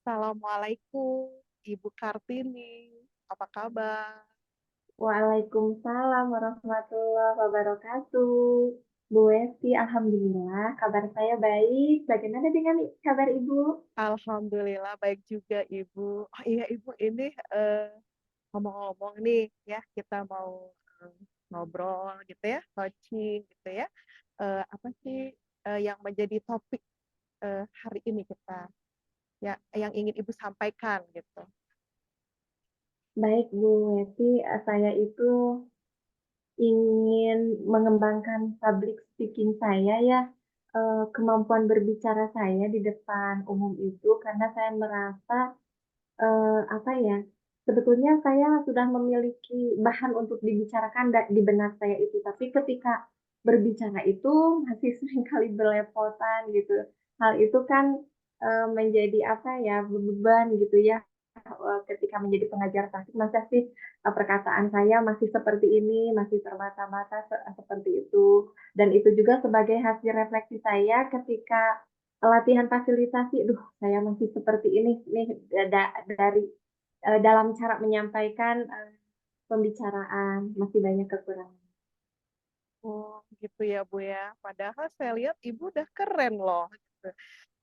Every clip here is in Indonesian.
Assalamualaikum, Ibu Kartini. Apa kabar? Waalaikumsalam warahmatullahi wabarakatuh. Bu Westi, alhamdulillah kabar saya baik. Bagaimana dengan kabar Ibu? Alhamdulillah baik juga, Ibu. Oh iya, Ibu, ini, ngomong-ngomong nih ya, kita mau, ngobrol gitu ya, touching gitu ya. Apa sih, yang menjadi topik, hari ini kita, ya yang ingin Ibu sampaikan gitu? Baik Bu Westi, saya itu ingin mengembangkan public speaking saya ya, kemampuan berbicara saya di depan umum itu karena saya merasa apa ya, sebetulnya saya sudah memiliki bahan untuk dibicarakan di benak saya itu, tapi ketika berbicara itu masih seringkali belepotan gitu. Hal itu kan, menjadi apa ya, beban gitu ya, ketika menjadi pengajar praktik masa sih, perkataan saya masih seperti ini, masih terbata-bata seperti itu. Dan itu juga sebagai hasil refleksi saya ketika latihan fasilitasi, "Duh, saya masih seperti ini nih dari, dalam cara menyampaikan, pembicaraan, masih banyak kekurangan." Oh, gitu ya, Bu, ya. Padahal saya lihat Ibu udah keren loh, gitu.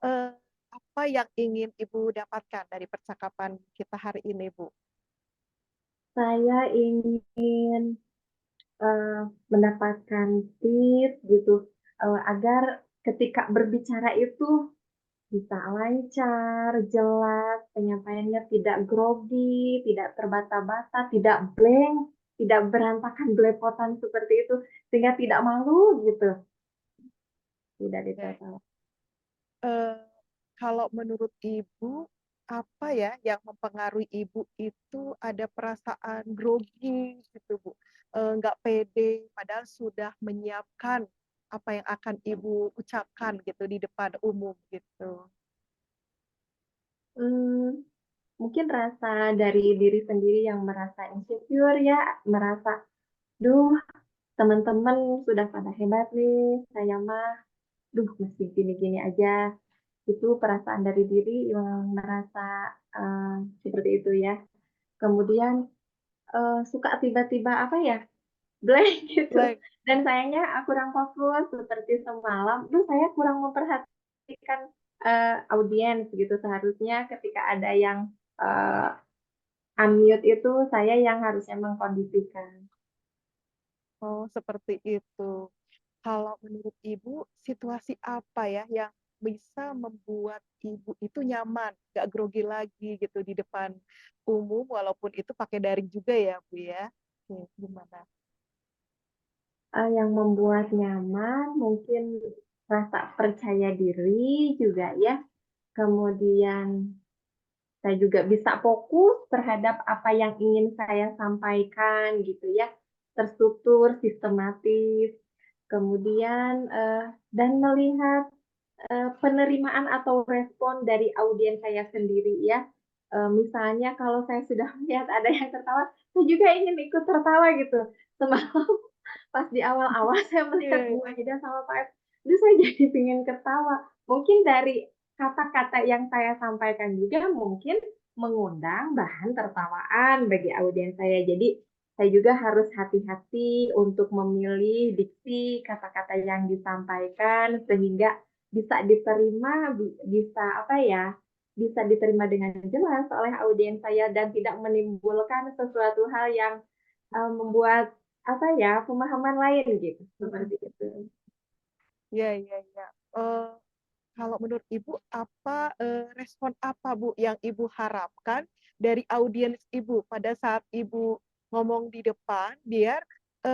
Eee, apa yang ingin Ibu dapatkan dari percakapan kita hari ini, Bu? Saya ingin, eee, mendapatkan tips gitu, agar ketika berbicara itu bisa lancar, jelas, penyampaiannya tidak grogi, tidak terbata-bata, tidak blank, tidak berantakan, belepotan seperti itu, sehingga tidak malu gitu, tidak Ya. ditertawa. Eee, kalau menurut Ibu, apa ya yang mempengaruhi Ibu itu ada perasaan grogi gitu, Bu? Nggak pede padahal sudah menyiapkan apa yang akan Ibu ucapkan gitu di depan umum gitu. Mmm, Mungkin rasa dari diri sendiri yang merasa insecure ya, merasa, "Duh, teman-teman sudah pada hebat nih, saya mah, duh masih gini-gini aja." Itu perasaan dari diri yang merasa, seperti itu ya. Kemudian, suka tiba-tiba apa ya, blank gitu. Blank. Dan sayangnya, kurang fokus seperti semalam, tuh saya kurang memperhatikan, audiens gitu. Seharusnya ketika ada yang, unmute itu saya yang harusnya mengkondisikan. Oh, seperti itu. Kalau menurut Ibu, situasi apa ya yang bisa membuat Ibu itu nyaman, nggak grogi lagi gitu di depan umum, walaupun itu pakai daring juga ya, Bu, ya? Oke, gimana? Yang membuat nyaman mungkin rasa percaya diri juga ya, kemudian saya juga bisa fokus terhadap apa yang ingin saya sampaikan gitu ya, terstruktur, sistematis, kemudian, dan melihat, penerimaan atau respon dari audiens saya sendiri ya. Misalnya kalau saya sudah melihat ada yang tertawa, saya juga ingin ikut tertawa gitu. Semalam pas di awal-awal saya Iya, melihat Bu iya. Maida sama Pak F, itu saya jadi pengen ketawa. Mungkin dari kata-kata yang saya sampaikan juga mungkin mengundang bahan tertawaan bagi audiens saya. Jadi saya juga harus hati-hati untuk memilih diksi kata-kata yang disampaikan sehingga bisa diterima, bisa apa ya, bisa diterima dengan jelas oleh audiens saya dan tidak menimbulkan sesuatu hal yang membuat apa ya, pemahaman lain gitu, seperti itu. Iya, iya, iya. Kalau menurut Ibu apa, respon apa, Bu, yang Ibu harapkan dari audiens Ibu pada saat Ibu ngomong di depan biar,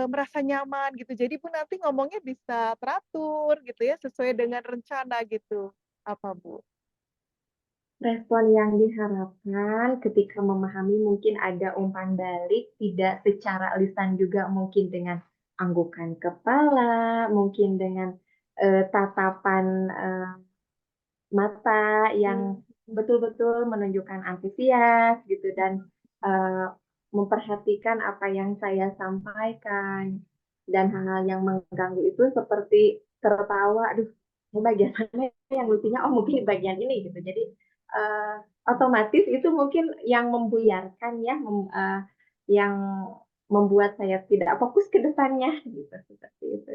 merasa nyaman gitu. Jadi Ibu nanti ngomongnya bisa teratur gitu ya, sesuai dengan rencana gitu. Apa, Bu? Respon yang diharapkan ketika memahami mungkin ada umpan balik, tidak secara lisan juga mungkin dengan anggukan kepala, mungkin dengan, tatapan, mata yang Mmm, mhm. betul-betul menunjukkan antusias gitu dan, eee, memperhatikan apa yang saya sampaikan. Dan hal-hal yang mengganggu itu seperti tertawa, "Aduh, ini bagian mana yang lucunya? Oh mungkin bagian ini," gitu. Jadi, eee, otomatis itu mungkin yang membuyarkan ya, yang membuat saya tidak fokus ke depannya gitu, seperti itu.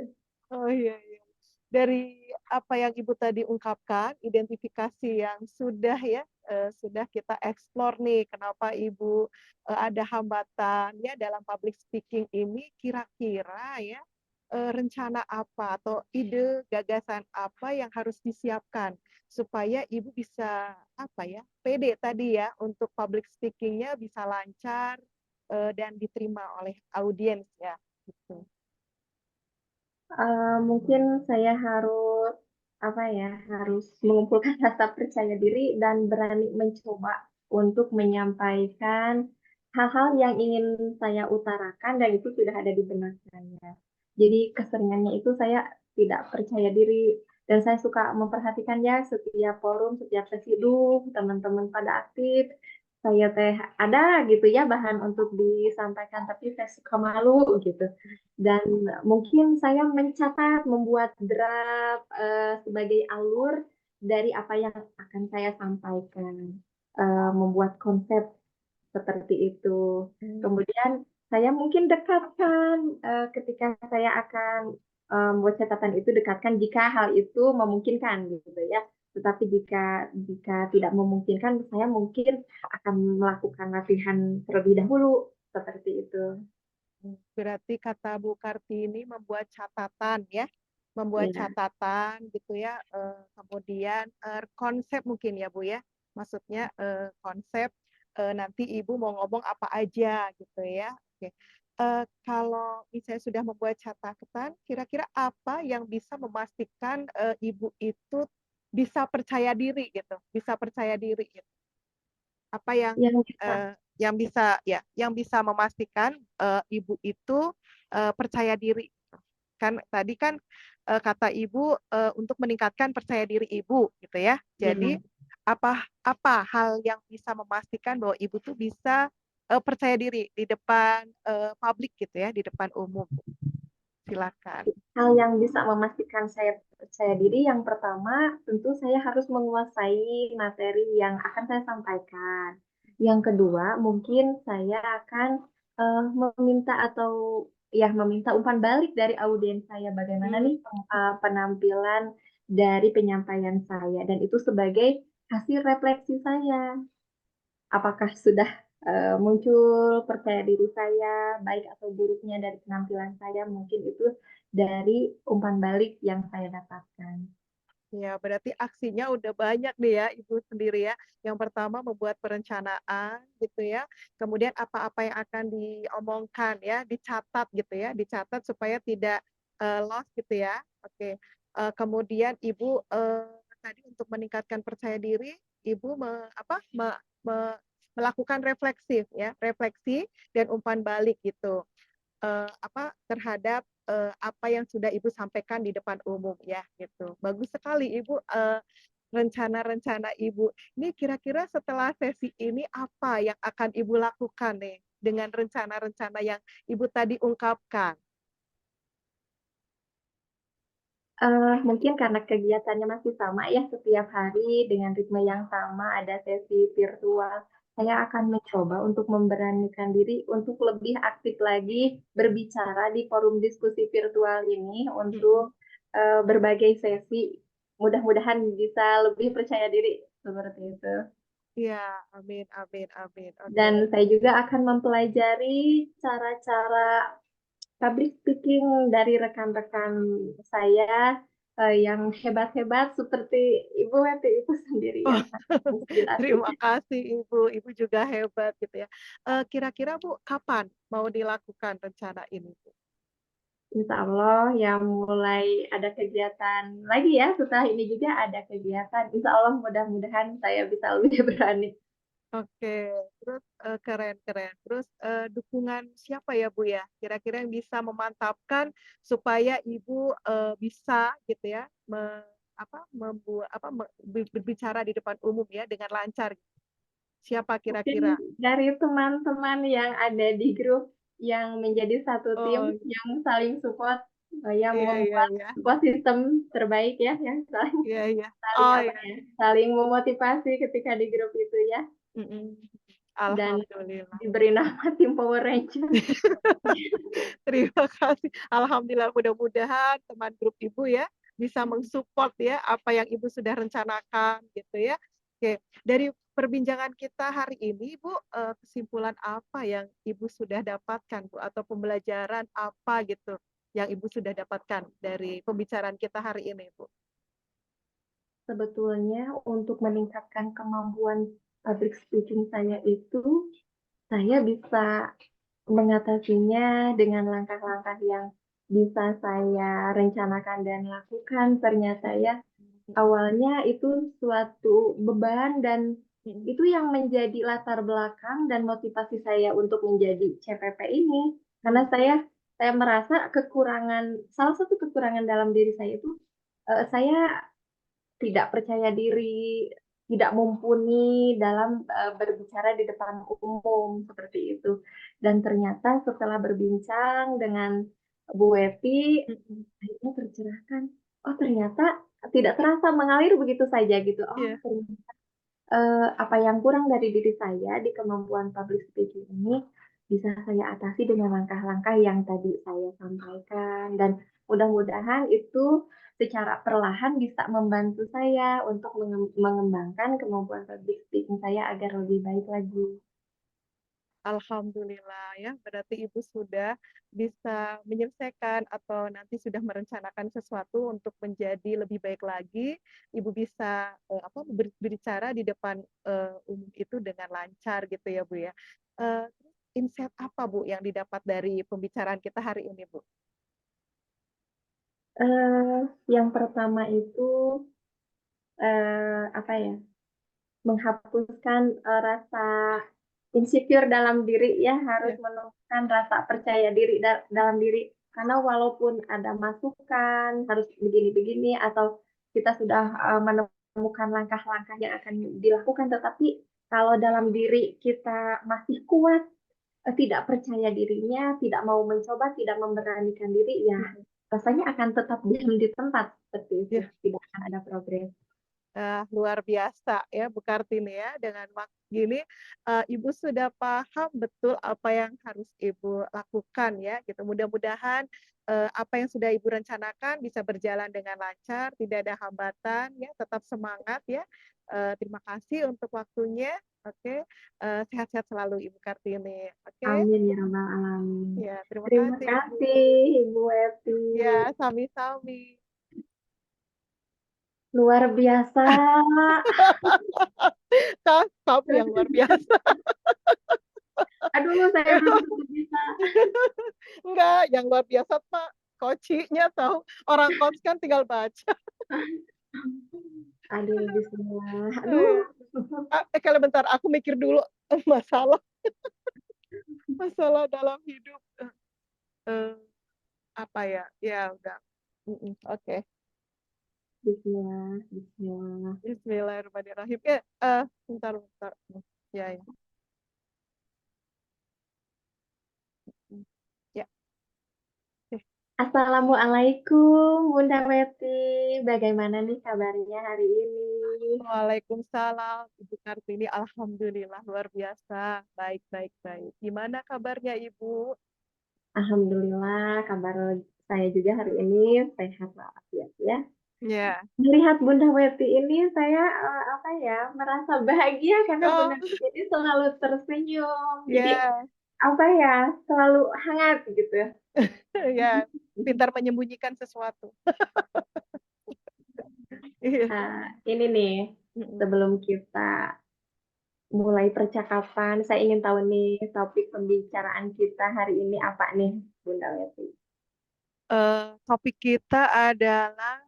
Oh, iya iya. Dari apa yang Ibu tadi ungkapkan, identifikasi yang sudah ya, sudah kita explore nih, kenapa Ibu, ada hambatan ya dalam public speaking ini, kira-kira ya, rencana apa atau ide, gagasan apa yang harus disiapkan supaya Ibu bisa, apa ya, pede tadi ya, untuk public speaking-nya bisa lancar, dan diterima oleh audiens ya, gitu. Mungkin saya harus, apa ya, harus mengumpulkan rasa percaya diri dan berani mencoba untuk menyampaikan hal-hal yang ingin saya utarakan dan itu sudah ada di benak saya. Jadi keseringannya itu saya tidak percaya diri dan saya suka memperhatikan ya setiap forum, setiap sesi, teman-teman pada aktif, saya teh ada gitu ya bahan untuk disampaikan tapi saya suka malu gitu. Dan mungkin saya mencatat, membuat draft, sebagai alur dari apa yang akan saya sampaikan, membuat konsep seperti itu. Mmm. Kemudian saya mungkin dekatkan, ketika saya akan, membuat catatan itu dekatkan jika hal itu memungkinkan gitu ya. Tetapi jika jika tidak memungkinkan, saya mungkin akan melakukan latihan terlebih dahulu, seperti itu. Berarti kata Bu Kartini membuat catatan ya, membuat Iya, catatan gitu ya, kemudian, konsep mungkin ya Bu ya? Maksudnya, konsep, nanti Ibu mau ngomong apa aja gitu ya, oke. Kalau misalnya sudah membuat catatan, kira-kira apa yang bisa memastikan, Ibu itu bisa percaya diri gitu, bisa percaya diri gitu? Apa yang bisa yang bisa memastikan, Ibu itu, percaya diri gitu. Kan tadi kan, kata Ibu, untuk meningkatkan percaya diri Ibu gitu ya. Jadi iya. apa apa hal yang bisa memastikan bahwa Ibu tuh bisa, percaya diri di depan, publik gitu ya, di depan umum? Silakan. Hal yang bisa memastikan saya percaya diri, yang pertama tentu saya harus menguasai materi yang akan saya sampaikan. Yang kedua, mungkin saya akan, meminta atau ya meminta umpan balik dari audiens saya, bagaimana Mmm. nih, penampilan dari penyampaian saya dan itu sebagai hasil refleksi saya. Apakah sudah, muncul percaya diri saya, baik atau buruknya dari penampilan saya, mungkin itu dari umpan balik yang saya dapatkan. Ya, berarti aksinya udah banyak nih ya Ibu sendiri ya. Yang pertama membuat perencanaan gitu ya, kemudian apa-apa yang akan diomongkan ya, dicatat gitu ya, dicatat supaya tidak, lost gitu ya. Oke, kemudian Ibu, tadi untuk meningkatkan percaya diri, Ibu melakukan refleksif ya, refleksi dan umpan balik gitu. Terhadap, apa yang sudah Ibu sampaikan di depan umum ya, gitu. Bagus sekali Ibu, rencana-rencana Ibu. Ini kira-kira setelah sesi ini apa yang akan Ibu lakukan nih, dengan rencana-rencana yang Ibu tadi ungkapkan? Mungkin karena kegiatannya masih sama ya, setiap hari dengan ritme yang sama, ada sesi virtual. Saya akan mencoba untuk memberanikan diri untuk lebih aktif lagi berbicara di forum diskusi virtual ini untuk, Mhm. berbagai sesi. Mudah-mudahan bisa lebih percaya diri, seperti itu. Iya, amin amin amin, oke. Dan saya juga akan mempelajari cara-cara public speaking dari rekan-rekan saya, yang hebat-hebat seperti Ibu Weti itu sendiri Oh, yang sangat inspiratif. terima kasih Ibu, Ibu juga hebat gitu ya. Kira-kira Bu, kapan mau dilakukan rencana ini Bu? Insya Allah ya mulai ada kegiatan lagi ya, setelah ini juga ada kegiatan. Insya Allah mudah-mudahan saya bisa lebih berani. Oke, terus, keren keren. Terus, dukungan siapa ya, Bu, ya? Kira-kira yang bisa memantapkan supaya Ibu, bisa gitu ya, berbicara di depan umum ya dengan lancar. Siapa Mungkin kira-kira? dari teman-teman yang ada di grup yang menjadi satu tim Oh, yang saling support. yang Iya iya membuat iya. sebuah sistem terbaik ya, yang saling Iya iya. saling Oh apa iya. ya, saling memotivasi ketika di grup itu ya, Mhm. dan Alhamdulillah. diberi nama tim Power Ranger. Terima kasih. Alhamdulillah, mudah-mudahan teman grup Ibu ya, bisa mensupport ya, apa yang Ibu sudah rencanakan gitu ya. Oke, dari perbincangan kita hari ini Bu, kesimpulan apa yang Ibu sudah dapatkan Bu, atau pembelajaran apa gitu yang Ibu sudah dapatkan dari pembicaraan kita hari ini Bu? Sebetulnya untuk meningkatkan kemampuan public speaking saya itu, saya bisa mengatasinya dengan langkah-langkah yang bisa saya rencanakan dan lakukan. Ternyata ya, Mhm awalnya itu suatu beban dan mhm itu yang menjadi latar belakang dan motivasi saya untuk menjadi CPP ini. Karena mhm saya merasa salah satu kekurangan dalam diri saya itu, saya tidak percaya diri, tidak mumpuni dalam, berbicara di depan umum, seperti itu. Dan ternyata setelah berbincang dengan Bu Weti, mhm. akhirnya tercerahkan, oh ternyata tidak terasa mengalir begitu saja gitu, oh Iya, ternyata apa yang kurang dari diri saya di kemampuan public speaking ini bisa saya atasi dengan langkah-langkah yang tadi saya sampaikan, dan mudah-mudahan itu secara perlahan bisa membantu saya untuk mengembangkan kemampuan public speaking saya agar lebih baik lagi. alhamdulillah ya, berarti Ibu sudah bisa menyelesaikan atau nanti sudah merencanakan sesuatu untuk menjadi lebih baik lagi. Ibu bisa, apa, berbicara di depan, umum itu dengan lancar gitu ya, Bu, ya. Terus insight apa, Bu, yang didapat dari pembicaraan kita hari ini, Bu? Yang pertama itu, apa ya, menghapuskan, rasa insecure dalam diri ya, harus Ya, menumbuhkan rasa percaya diri dalam diri. Karena walaupun ada masukan, harus begini-begini, atau kita sudah, menemukan langkah-langkah yang akan dilakukan, tetapi kalau dalam diri kita masih kuat, tidak percaya dirinya, tidak mau mencoba, tidak memberanikan diri, ya mhm, rasanya akan tetap diam di tempat, seperti itu, iya. tidak akan ada progres. Luar biasa ya Bu Kartini ya, dengan gini, Ibu sudah paham betul apa yang harus Ibu lakukan ya gitu. Mudah-mudahan, apa yang sudah Ibu rencanakan bisa berjalan dengan lancar, tidak ada hambatan ya, tetap semangat ya. Terima kasih untuk waktunya, oke, sehat-sehat selalu Ibu Kartini, oke? Amin ya rabbal alamin. Ya terima Terima kasih Ibu. kasih Ibu Eti. Ya, sami-sami. Luar biasa. Kamu yang luar biasa. Aduh, saya belum tentu bisa. Enggak, yang luar biasa mah kocinya tahu, orang coach kan tinggal baca. Aduh, bismillah. Iya. Aduh. Kalau bentar aku mikir dulu, masalah masalah dalam hidup, eee, apa ya, ya udah, oke. Bismillah, bismillah. Bismillahirrahmanirrahim. Bentar bentar, ya ya, mhm, ya, oke. Assalamualaikum Bunda Weti. Bagaimana nih kabarnya hari ini? Waalaikumsalam, Ibu Kartini, alhamdulillah luar biasa, baik baik baik. Gimana kabarnya Ibu? Alhamdulillah, kabar saya juga hari ini sehat walafiat ya. Ya. Melihat Bunda Weti ini saya, apa ya, merasa bahagia karena Oh, Bunda Weti ini selalu tersenyum. Jadi, ya. apa apa ya, selalu hangat gitu. Ya, pintar menyembunyikan sesuatu. Iya, Ini nih, mhm. sebelum kita mulai percakapan, saya ingin tahu nih topik pembicaraan kita hari ini apa nih, Bunda Weti? Topik kita adalah,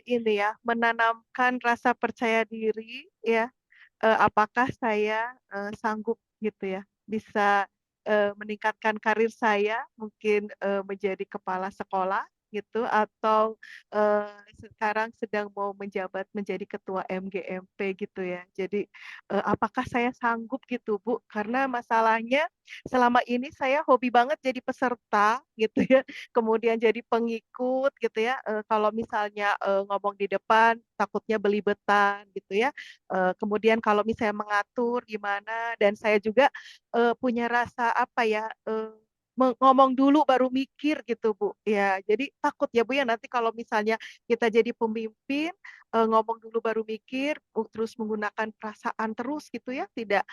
ini ya, menanamkan rasa percaya diri ya, apakah saya, sanggup gitu ya, bisa, meningkatkan karir saya, mungkin, menjadi kepala sekolah gitu atau, sekarang sedang mau menjabat menjadi ketua MGMP gitu ya. Jadi, apakah saya sanggup gitu, Bu? Karena masalahnya selama ini saya hobi banget jadi peserta gitu ya, kemudian jadi pengikut gitu ya, kalau misalnya, ngomong di depan takutnya belibetan gitu ya, kemudian kalau misalnya mengatur gimana dan saya juga, punya rasa apa ya, ngomong dulu baru mikir gitu, Bu. Ya, jadi takut ya, Bu, ya nanti kalau misalnya kita jadi pemimpin, ngomong dulu baru mikir, terus menggunakan perasaan terus gitu ya, tidak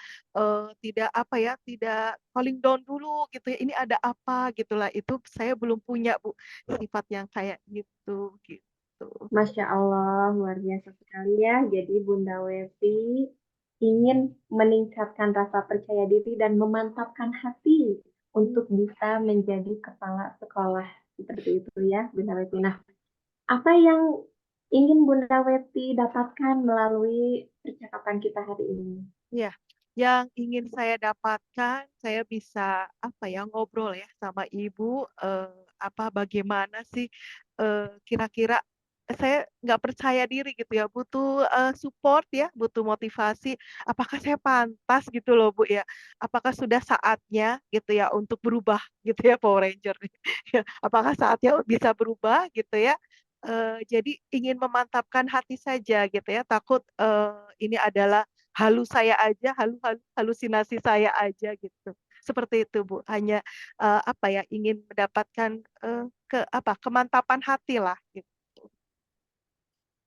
apa ya, tidak calling down dulu gitu ya, ini ada apa gitulah, itu saya belum punya, Bu, sifat yang kayak gitu, gitu. Masya Allah, luar biasa sekali ya. Jadi Bunda Weti ingin meningkatkan rasa percaya diri dan memantapkan hati untuk bisa menjadi kepala sekolah. Seperti itu ya, Bunda Weti. Nah, apa yang ingin Bunda Weti dapatkan melalui percakapan kita hari ini? Iya, yang ingin saya dapatkan, saya bisa, apa ya, ngobrol ya sama Ibu, apa, bagaimana sih, kira-kira saya nggak percaya diri gitu ya, butuh, support ya, butuh motivasi, apakah saya pantas gitu loh, Bu, ya? Apakah sudah saatnya gitu ya untuk berubah gitu ya, Power Ranger nih, ya, apakah saatnya bisa berubah gitu ya? Jadi ingin memantapkan hati saja gitu ya, takut, ini adalah halusinasi saya aja gitu. Seperti itu, Bu. Hanya, apa ya, ingin mendapatkan, kemantapan hati lah gitu.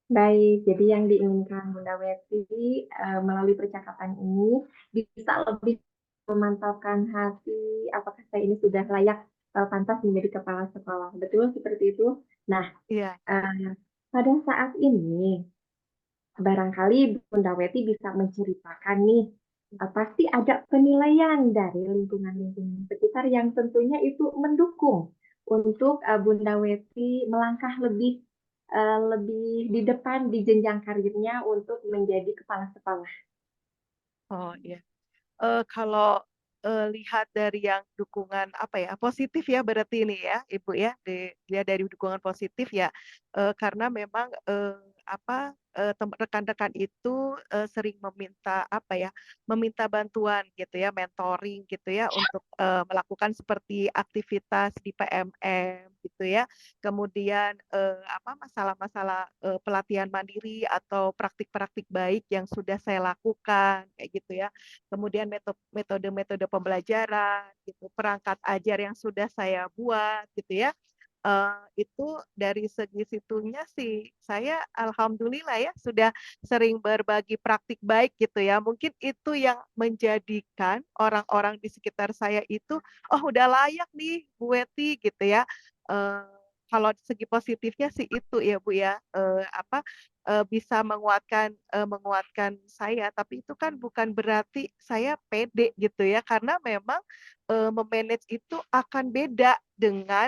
Baik, jadi yang diinginkan Bunda Weti melalui percakapan ini bisa lebih memantapkan hati, apakah saya ini sudah layak pantas menjadi kepala sekolah. Betul seperti itu. Nah, Iya, pada saat ini barangkali Bunda Weti bisa menceritakan nih, pasti ada penilaian dari lingkungan-lingkungan sekitar yang tentunya itu mendukung untuk Bunda Weti melangkah lebih di depan di jenjang karirnya untuk menjadi kepala sekolah. oh iya. Kalau, lihat dari yang dukungan, apa ya, positif ya berarti ini ya, Ibu ya, dilihat dari dukungan positif ya, karena memang, apa, rekan-rekan itu, sering meminta, apa ya, meminta bantuan gitu ya, mentoring gitu ya, untuk, melakukan seperti aktivitas di PMM gitu ya. Kemudian, apa, masalah-masalah, pelatihan mandiri atau praktik-praktik baik yang sudah saya lakukan, kayak gitu ya. Kemudian metode-metode pembelajaran gitu, perangkat ajar yang sudah saya buat gitu ya, itu dari segi situnya sih saya alhamdulillah ya sudah sering berbagi praktik baik gitu ya. Mungkin itu yang menjadikan orang-orang di sekitar saya itu, "Oh udah layak nih Bu Weti," gitu ya. Eee, kalau segi positifnya sih itu ya Bu ya, apa, bisa menguatkan saya, tapi itu kan bukan berarti saya pede gitu ya, karena memang, me-manage itu akan beda dengan,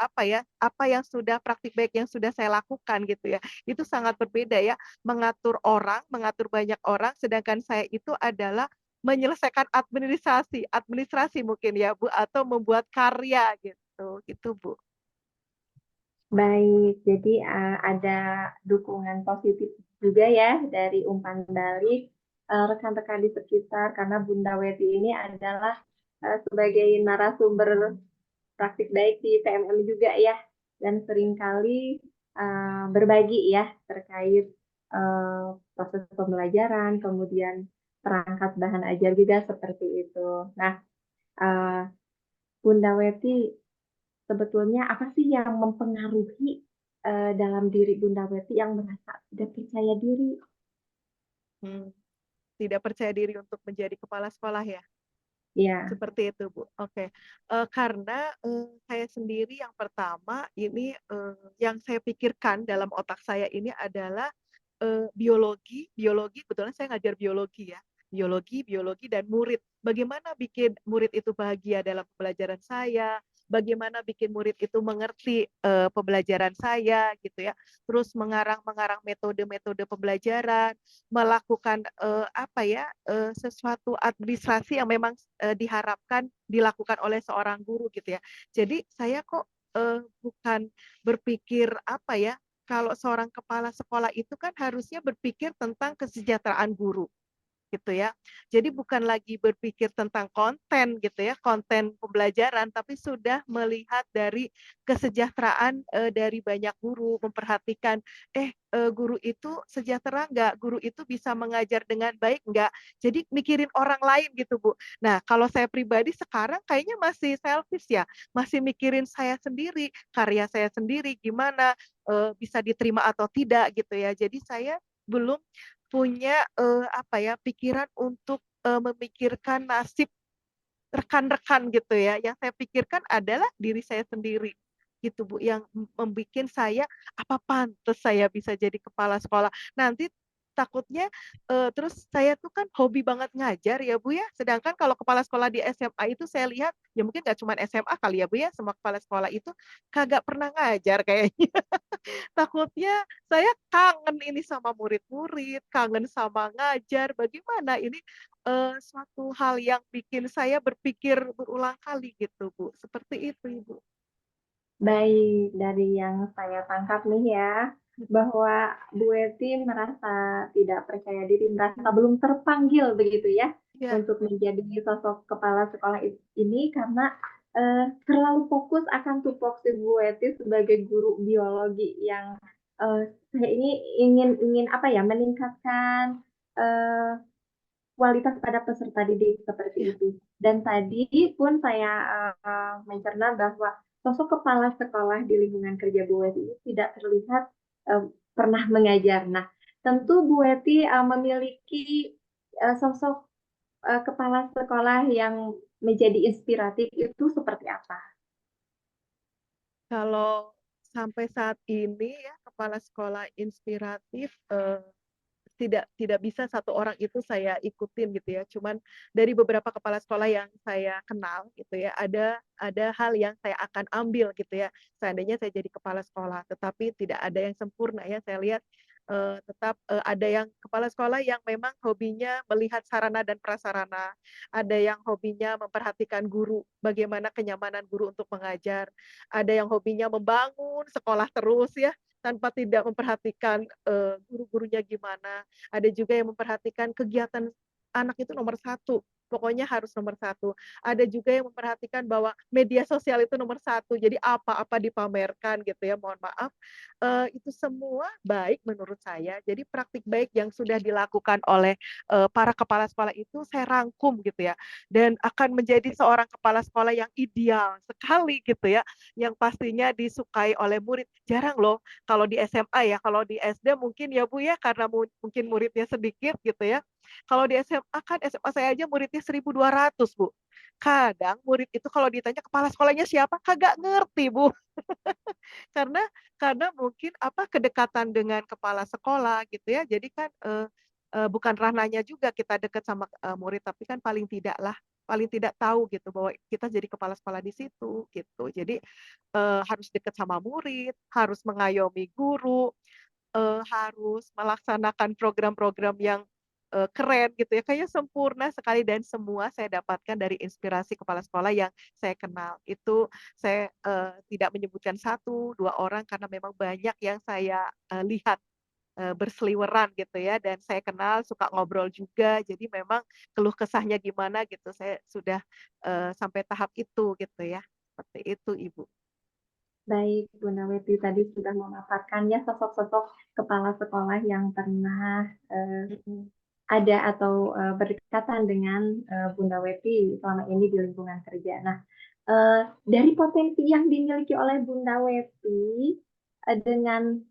apa ya, apa yang sudah praktik baik yang sudah saya lakukan gitu ya. Itu sangat berbeda ya, mengatur orang, mengatur banyak orang, sedangkan saya itu adalah menyelesaikan administrasi administrasi mungkin ya Bu, atau membuat karya gitu, gitu Bu. Baik, jadi ada dukungan positif juga ya dari umpan balik rekan-rekan di sekitar karena Bunda Weti ini adalah sebagai narasumber praktik baik di PMM juga ya dan seringkali berbagi ya terkait proses pembelajaran, kemudian perangkat bahan ajar juga seperti itu. Nah, uh, Bunda Weti sebetulnya apa sih yang mempengaruhi dalam diri Bunda Weti yang merasa tidak percaya diri? Hmm, tidak percaya diri untuk menjadi kepala sekolah ya? Ya, Seperti itu, Bu. Oke. Karena, saya sendiri yang pertama ini, yang saya pikirkan dalam otak saya ini adalah, biologi biologi kebetulan saya ngajar biologi ya, biologi dan murid. Bagaimana bikin murid itu bahagia dalam pembelajaran saya, bagaimana bikin murid itu mengerti, pembelajaran saya gitu ya, terus mengarang-mengarang metode-metode pembelajaran, melakukan, apa ya, sesuatu administrasi yang memang, diharapkan dilakukan oleh seorang guru gitu ya. Jadi saya kok, bukan berpikir apa ya, kalau seorang kepala sekolah itu kan harusnya berpikir tentang kesejahteraan guru. Gitu ya. Jadi bukan lagi berpikir tentang konten gitu ya, konten pembelajaran, tapi sudah melihat dari kesejahteraan, dari banyak guru, memperhatikan, guru itu sejahtera nggak? Guru itu bisa mengajar dengan baik nggak? Jadi mikirin orang lain gitu, Bu. Nah, kalau saya pribadi sekarang kayaknya masih selfish ya, masih mikirin saya sendiri, karya saya sendiri gimana, bisa diterima atau tidak gitu ya. Jadi saya belum punya, apa ya, pikiran untuk, memikirkan nasib rekan-rekan gitu ya, yang saya pikirkan adalah diri saya sendiri, gitu Bu, yang membikin saya, apa pantes saya bisa jadi kepala sekolah. Nanti takutnya, terus saya tuh kan hobi banget ngajar ya Bu ya, sedangkan kalau kepala sekolah di SMA itu saya lihat, ya mungkin nggak cuman SMA kali ya Bu ya, semua kepala sekolah itu kagak pernah ngajar kayaknya. Takutnya saya kangen ini sama murid-murid, kangen sama ngajar, bagaimana ini, suatu hal yang bikin saya berpikir berulang kali gitu, Bu, seperti itu, Ibu. Baik, dari yang saya tangkap nih ya, Mhm, bahwa Bu Weti merasa tidak percaya diri, merasa belum terpanggil begitu ya, iya untuk menjadi sosok kepala sekolah ini karena, terlalu fokus akan tupoksi Bu Weti sebagai guru biologi yang, saya ini ingin ingin apa ya, meningkatkan, eee kualitas pada peserta didik seperti iya itu. Dan tadi pun saya, mencerna bahwa sosok kepala sekolah di lingkungan kerja Bu Weti ini tidak terlihat, pernah mengajar. Nah, tentu Bu Weti, memiliki, sosok, kepala sekolah yang menjadi inspiratif itu seperti apa? kalau sampai saat ini ya, kepala sekolah inspiratif, tidak bisa satu orang itu saya ikutin gitu ya, cuman dari beberapa kepala sekolah yang saya kenal gitu ya, ada hal yang saya akan ambil gitu ya, seandainya saya jadi kepala sekolah. Tetapi tidak ada yang sempurna ya, saya lihat, tetap, ada yang kepala sekolah yang memang hobinya melihat sarana dan prasarana, ada yang hobinya memperhatikan guru, bagaimana kenyamanan guru untuk mengajar, ada yang hobinya membangun sekolah terus ya, tanpa tidak memperhatikan, guru-gurunya gimana. Ada juga yang memperhatikan kegiatan anak itu nomor satu, pokoknya harus nomor satu. Ada juga yang memperhatikan bahwa media sosial itu nomor satu, jadi apa-apa dipamerkan gitu ya, mohon maaf, itu semua baik menurut saya. Jadi praktik baik yang sudah dilakukan oleh, para kepala sekolah itu saya rangkum gitu ya, dan akan menjadi seorang kepala sekolah yang ideal sekali gitu ya, yang pastinya disukai oleh murid. Jarang loh kalau di SMA ya, kalau di SD mungkin ya, Bu, ya, karena mungkin muridnya sedikit gitu ya. Kalau di SMA kan SMA saya aja muridnya 1.200 Bu. Kadang murid itu kalau ditanya, "Kepala sekolahnya siapa?" Kagak ngerti, Bu. Karena mungkin apa, kedekatan dengan kepala sekolah gitu ya. Jadi kan, bukan ranahnya juga kita dekat sama, murid, tapi kan paling tidak tahu gitu bahwa kita jadi kepala sekolah di situ, gitu. Jadi, harus dekat sama murid, harus mengayomi guru, harus melaksanakan program-program yang, keren gitu ya, kayaknya sempurna sekali dan semua saya dapatkan dari inspirasi kepala sekolah yang saya kenal. Itu saya, tidak menyebutkan satu 2 orang karena memang banyak yang saya, lihat, berseliweran gitu ya dan saya kenal, suka ngobrol juga. Jadi memang keluh kesahnya gimana gitu, saya sudah, sampai tahap itu gitu ya. Seperti itu, Ibu. Baik, Bu Naweti tadi sudah memaparkan ya sosok-sosok kepala sekolah yang pernah, Mhm. ada atau, berdekatan dengan, Bunda Weti selama ini di lingkungan kerja. Nah, dari potensi yang dimiliki oleh Bunda Weti, dengan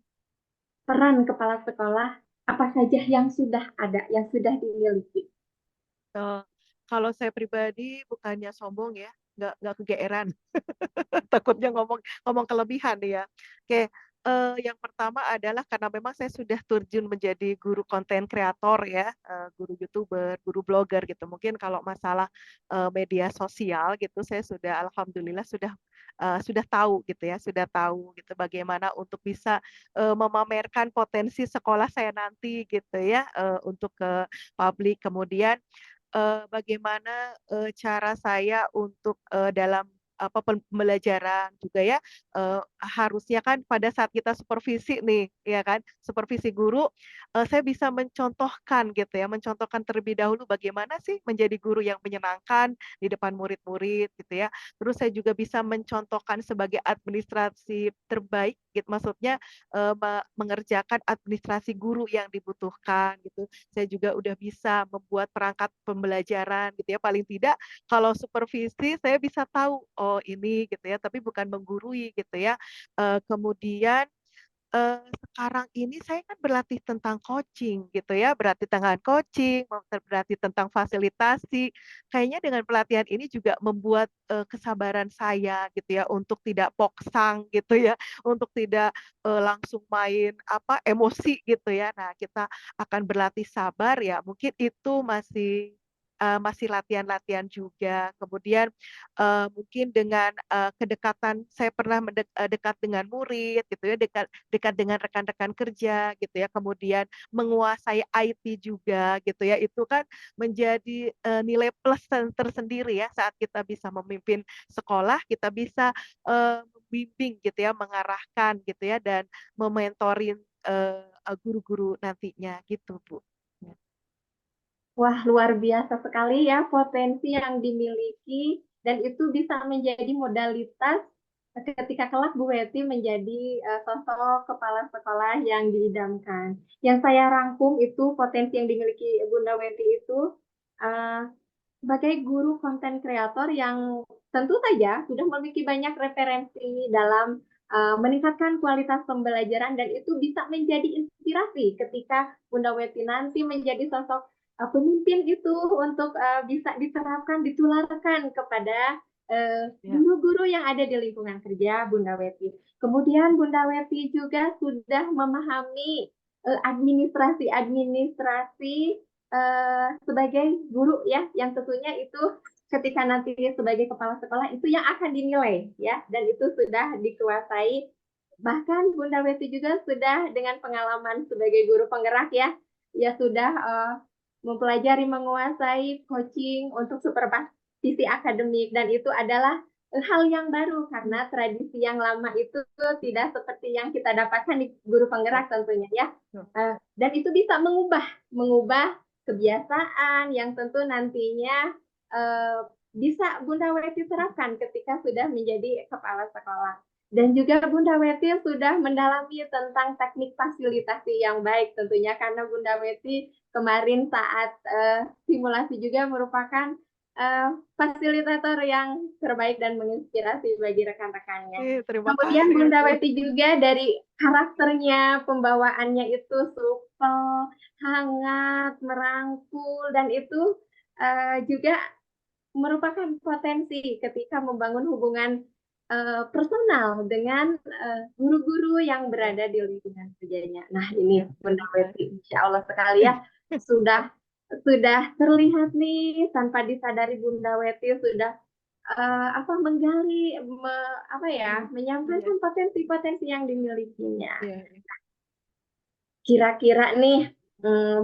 peran kepala sekolah, apa saja yang sudah ada, yang sudah dimiliki? Eee, kalau saya pribadi bukannya sombong ya, nggak kegeeran. Takutnya ngomong ngomong kelebihan nih ya. Oke, yang pertama adalah karena memang saya sudah terjun menjadi guru konten kreator ya, guru YouTuber, guru blogger gitu. Mungkin kalau masalah, media sosial gitu saya sudah alhamdulillah sudah tahu gitu ya, sudah tahu gitu bagaimana untuk bisa, memamerkan potensi sekolah saya nanti gitu ya, untuk ke publik. Kemudian bagaimana, cara saya untuk, dalam pembelajaran juga ya, harusnya kan pada saat kita supervisi nih, ya kan, supervisi guru, saya bisa mencontohkan gitu ya, mencontohkan terlebih dahulu bagaimana sih menjadi guru yang menyenangkan di depan murid-murid gitu ya. Terus saya juga bisa mencontohkan sebagai administrasi terbaik gitu, maksudnya, mengerjakan administrasi guru yang dibutuhkan gitu. Saya juga udah bisa membuat perangkat pembelajaran gitu ya, paling tidak kalau supervisi saya bisa tahu, oh ini gitu ya, tapi bukan menggurui gitu ya. Kemudian sekarang ini saya kan berlatih tentang coaching gitu ya, berarti tentang coaching, berarti tentang fasilitasi. Kayaknya dengan pelatihan ini juga membuat, kesabaran saya gitu ya untuk tidak poksang gitu ya, untuk tidak, langsung main apa, emosi gitu ya. Nah, kita akan berlatih sabar ya, mungkin itu masih latihan-latihan juga. Kemudian, mungkin dengan, kedekatan saya pernah dekat dengan murid gitu ya, dekat dekat dengan rekan-rekan kerja gitu ya, kemudian menguasai IT juga gitu ya, itu kan menjadi, nilai plus tersendiri ya saat kita bisa memimpin sekolah, kita bisa, membimbing gitu ya, mengarahkan gitu ya, dan mementoring, guru-guru nantinya gitu, Bu. Ya. Wah, luar biasa sekali ya potensi yang dimiliki dan itu bisa menjadi modalitas ketika kelak Bu Weti menjadi sosok kepala sekolah yang diidamkan. Yang saya rangkum itu potensi yang dimiliki Bunda Weti itu uh, sebagai guru konten kreator yang tentu saja sudah memiliki banyak referensi dalam meningkatkan kualitas pembelajaran dan itu bisa menjadi inspirasi ketika Bunda Weti nanti menjadi sosok pemimpin itu untuk bisa diterapkan, ditularkan kepada Ya. guru-guru yang ada di lingkungan kerja Bunda Weti. Kemudian Bunda Weti juga sudah memahami administrasi-administrasi sebagai guru ya, yang tentunya itu ketika nanti sebagai kepala sekolah itu yang akan dinilai ya, dan itu sudah dikuasai. Bahkan Bunda Weti juga sudah dengan pengalaman sebagai guru penggerak ya, ya sudah mempelajari menguasai coaching untuk supervisi akademik dan itu adalah hal yang baru karena tradisi yang lama itu tidak seperti yang kita dapatkan di guru Ya. penggerak tentunya ya. Ya. Dan itu bisa mengubah kebiasaan yang tentu nantinya bisa Bunda Weti terapkan ketika sudah menjadi kepala sekolah. Dan juga Bunda Weti sudah mendalami tentang teknik fasilitasi yang baik tentunya karena Bunda Weti kemarin saat simulasi juga merupakan fasilitator yang terbaik dan menginspirasi bagi rekan-rekannya. Terima Kemudian kasih ya, Bunda Bu. Weti juga dari karakternya, pembawaannya itu supel, hangat, merangkul, dan itu juga merupakan potensi ketika membangun hubungan personal dengan guru-guru yang Ya. berada di lingkungan kerjanya. Nah, ini Ya, Bunda terima Weti, kasih. insya Allah sekali ya sudah terlihat nih tanpa disadari Bunda Weti sudah apa menggali apa ya Iya. Iya. menyampaikan potensi-potensi yang dimilikinya. Iya. Kira-kira nih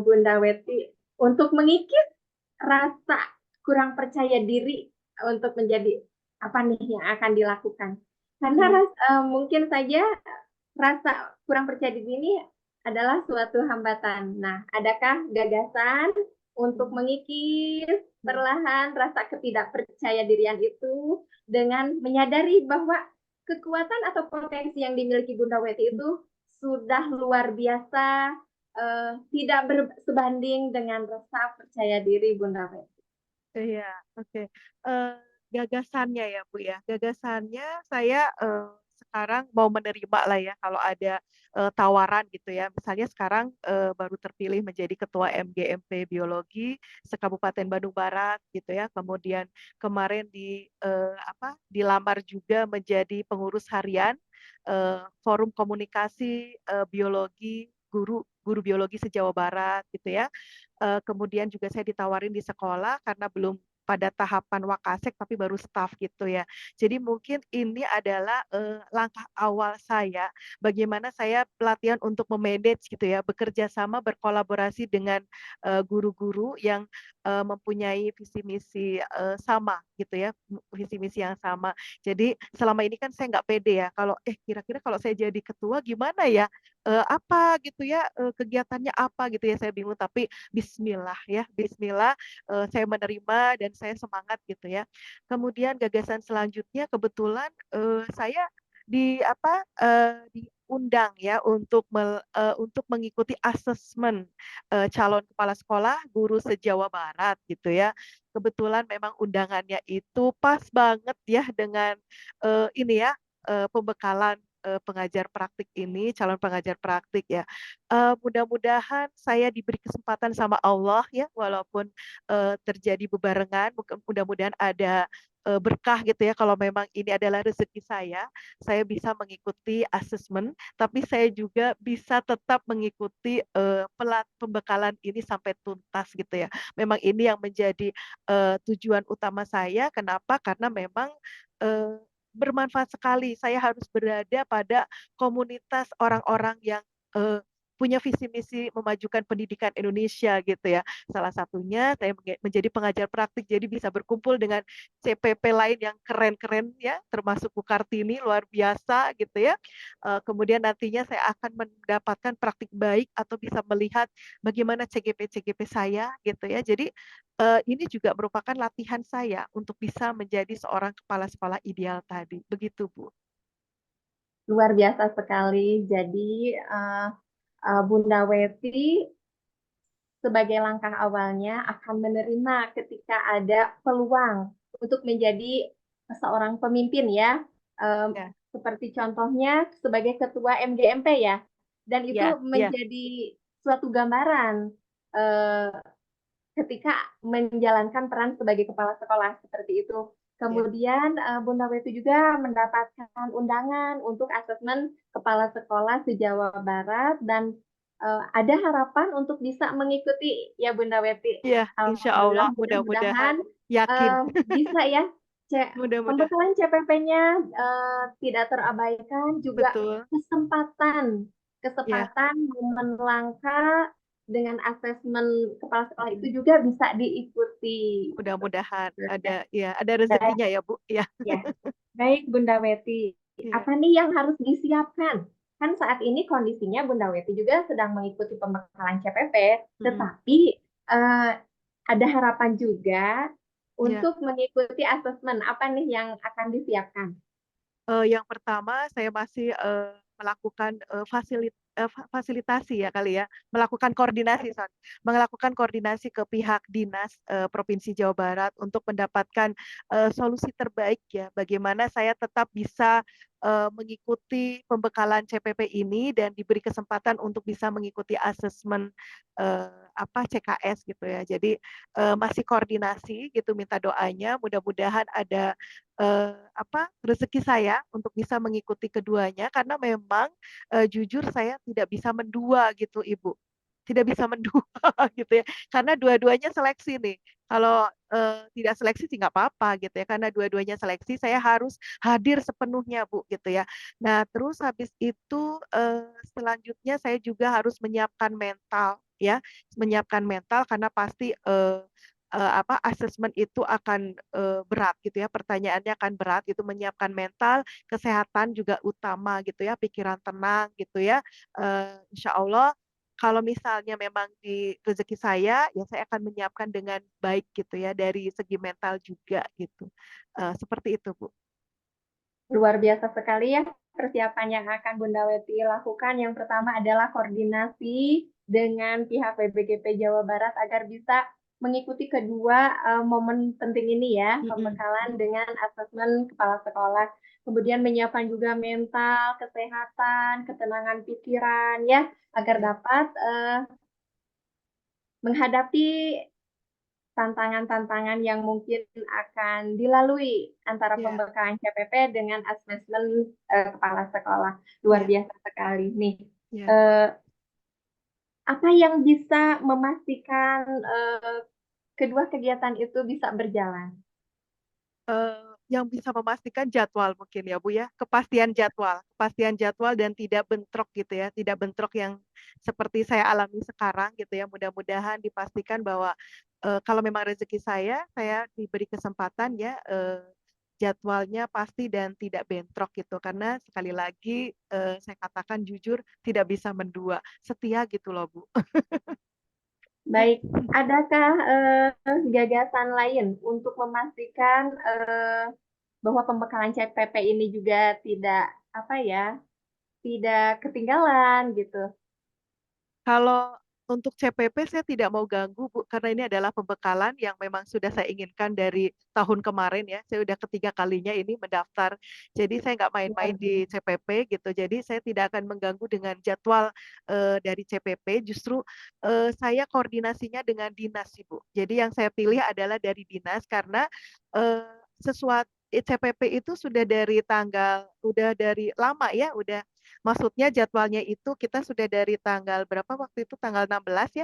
Bunda Weti untuk mengikis rasa kurang percaya diri untuk menjadi apa nih yang akan dilakukan? Karena Iya. mungkin saja rasa kurang percaya diri ini adalah suatu hambatan. Nah, adakah gagasan untuk Hmm. mengikis Iya. perlahan rasa ketidakpercaya dirian itu dengan menyadari bahwa kekuatan atau potensi yang dimiliki Bunda Weti itu sudah luar biasa, tidak sebanding dengan rasa percaya diri Bunda Weti. Iya, oke. Eee, Gagasannya ya, Bu, ya, gagasannya saya, sekarang mau menerima lah ya kalau ada, tawaran gitu ya. Misalnya sekarang, baru terpilih menjadi ketua MGMP Biologi se-Kabupaten Bandung Barat gitu ya. Kemudian kemarin dilamar juga menjadi pengurus harian, Forum Komunikasi, Biologi Guru Biologi se-Jawa Barat gitu ya. Kemudian juga saya ditawarin di sekolah karena belum pada tahapan Wakasek tapi baru staf gitu ya. Jadi mungkin ini adalah, langkah awal saya, bagaimana saya pelatihan untuk me-manage gitu ya, bekerja sama, berkolaborasi dengan, guru-guru yang, mempunyai visi misi, sama gitu ya, visi misi yang sama. Jadi selama ini kan saya nggak pede ya, kalau, kira-kira kalau saya jadi ketua gimana ya? Apa gitu ya, kegiatannya apa gitu ya, saya bingung. Tapi bismillah ya, bismillah, saya menerima dan saya semangat gitu ya. Kemudian gagasan selanjutnya kebetulan, saya diundang ya untuk mengikuti asesmen, calon kepala sekolah guru se-Jawa Barat gitu ya. Kebetulan memang undangannya itu pas banget ya dengan, ini ya, pembekalan, pengajar praktik ini, calon pengajar praktik ya. Mudah-mudahan saya diberi kesempatan sama Allah ya, walaupun, terjadi bebarengan, mudah-mudahan ada, berkah gitu ya, kalau memang ini adalah rezeki saya bisa mengikuti asesmen, tapi saya juga bisa tetap mengikuti, pembekalan ini sampai tuntas gitu ya. Memang ini yang menjadi, tujuan utama saya, kenapa? Karena memang, eee, bermanfaat sekali, saya harus berada pada komunitas orang-orang yang, punya visi misi memajukan pendidikan Indonesia gitu ya. Salah satunya saya menjadi pengajar praktik, jadi bisa berkumpul dengan CPP lain yang keren-keren ya, termasuk Bu Kartini luar biasa gitu ya. Kemudian nantinya saya akan mendapatkan praktik baik atau bisa melihat bagaimana CGP-CGP saya gitu ya. Jadi, ini juga merupakan latihan saya untuk bisa menjadi seorang kepala sekolah ideal tadi, begitu Bu. Luar biasa sekali. Jadi, Bunda Weti sebagai langkah awalnya akan menerima ketika ada peluang untuk menjadi seorang pemimpin ya. Ya, Seperti contohnya sebagai ketua MGMP ya. Dan itu ya, ya, menjadi suatu gambaran eh, ketika menjalankan peran sebagai kepala sekolah seperti itu. ya, Kemudian Bunda Weti juga mendapatkan undangan untuk asesmen kepala sekolah se-Jawa Barat dan ada harapan untuk bisa mengikuti ya Bunda Weti. iya, insya Allah Alhamdulillah mudah-mudahan mudah-mudahan yakin, bisa ya. mudah-mudahan Pembekalan CPP-nya tidak terabaikan, juga betul, kesempatan ya. kesempatan momen langka dengan asesmen kepala sekolah itu Mhm. juga bisa diikuti. Mudah-mudahan Ya, ada rezekinya ya, Bu, ya. ya. Baik Bunda Weti, Iya, apa nih yang harus disiapkan? Kan saat ini kondisinya Bunda Weti juga sedang mengikuti pembekalan CPP, mhm, tetapi eh, ada harapan juga iya. untuk mengikuti asesmen. Apa nih yang akan disiapkan? Yang pertama saya masih, melakukan, fasilitasi ya kali ya, melakukan koordinasi ke pihak dinas, Provinsi Jawa Barat untuk mendapatkan, solusi terbaik ya, bagaimana saya tetap bisa, mengikuti pembekalan CPP ini dan diberi kesempatan untuk bisa mengikuti asesmen, CKS gitu ya. Jadi, masih koordinasi gitu, minta doanya, mudah-mudahan ada rezeki saya untuk bisa mengikuti keduanya karena memang, jujur saya tidak bisa mendua gitu, Ibu. Tidak bisa mendua gitu ya, karena dua-duanya seleksi nih. Kalau, tidak seleksi sih nggak apa-apa gitu ya, karena dua-duanya seleksi saya harus hadir sepenuhnya, Bu, gitu ya. Nah, terus habis itu, selanjutnya saya juga harus menyiapkan mental ya, menyiapkan mental karena pasti, asesmen itu akan, berat gitu ya, pertanyaannya akan berat gitu, menyiapkan mental, kesehatan juga utama gitu ya, pikiran tenang gitu ya. Insya Allah kalau misalnya memang di rezeki saya, ya saya akan menyiapkan dengan baik gitu ya, dari segi mental juga gitu. Seperti itu, Bu. Luar biasa sekali ya persiapan yang akan Bunda Weti lakukan. Yang pertama adalah koordinasi dengan pihak PBGP Jawa Barat agar bisa mengikuti kedua momen penting ini ya, Mhm, pembekalan dengan asesmen kepala sekolah. Kemudian menyiapkan juga mental, kesehatan, ketenangan pikiran ya, agar iya, dapat menghadapi tantangan-tantangan yang mungkin akan dilalui antara iya, pembekalan CPP dengan asesmen kepala sekolah. Luar iya, biasa sekali nih. iya. Eh, Apa yang bisa memastikan kedua kegiatan itu bisa berjalan? Yang bisa memastikan jadwal mungkin ya, Bu, ya, kepastian jadwal dan tidak bentrok gitu ya, tidak bentrok yang seperti saya alami sekarang gitu ya. Mudah-mudahan dipastikan bahwa, kalau memang rezeki saya diberi kesempatan ya, jadwalnya pasti dan tidak bentrok gitu. Karena sekali lagi, saya katakan jujur tidak bisa mendua, setia gitu loh, Bu. Baik, adakah, gagasan lain untuk memastikan, bahwa pembekalan CPP ini juga tidak, apa ya, tidak ketinggalan gitu? Kalau untuk CPP saya tidak mau ganggu, Bu, karena ini adalah pembekalan yang memang sudah saya inginkan dari tahun kemarin ya. Saya udah ketiga kalinya ini mendaftar. Jadi saya nggak main-main di CPP gitu. Jadi saya tidak akan mengganggu dengan jadwal, dari CPP, justru, saya koordinasinya dengan dinas sih, Bu. Jadi yang saya pilih adalah dari dinas karena, eee, CPP itu udah dari lama ya, maksudnya jadwalnya itu kita sudah dari tanggal berapa waktu itu, tanggal 16 ya?